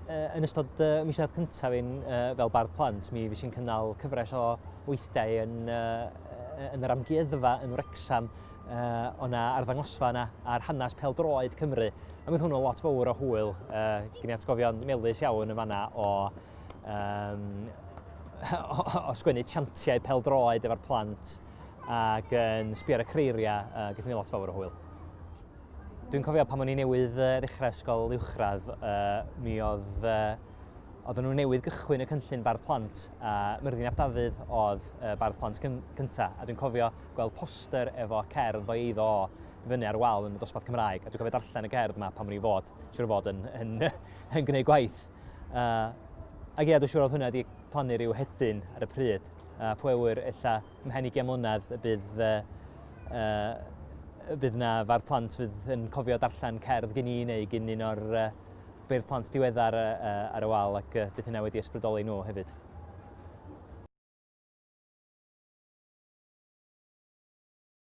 yn ystod misoedd cyntaf fi'n fel bardd plant, mi fues i'n cynnal cyfres o weithiau yn yr amgueddfa yn Wrecsam. O'na arddangosfa yna ar hanes pêl-droed Cymru. A mynd hwnnw lot fawr o hwyl. Gen i atgofion melys iawn yn fanna o sgwennu chantiau pêl-droed efo'r plant ac yn sbio ar y creiriau, gaethon ni lot fawr o hwyl. Dwi'n cofio pan o'n i newydd ddechrau ysgol uwchradd, mi oedden nhw newydd gychwyn y cynllun bardd plant a Myrddin ap Dafydd oedd bardd plant cynta. A dwi'n cofio gweld poster efo cerdd o eiddo fyny ar wal yn y dosbarth Cymraeg. A dwi'n cofio darllen y cerdd yma pan o'n i siŵr o fod yn gwneud gwaith. Ac ie, dwi'n siŵr oedd hwnna wedi plannu rhyw hedyn ar y pryd. Pwy wyr ella ymhen 20 mlynedd bydd na fardd plant fydd yn cofio darllen cerdd gen i neu gen un o'r Beirdd plant diweddar ar y wal ac bydd hynna wedi ysbrydoli nhw hefyd.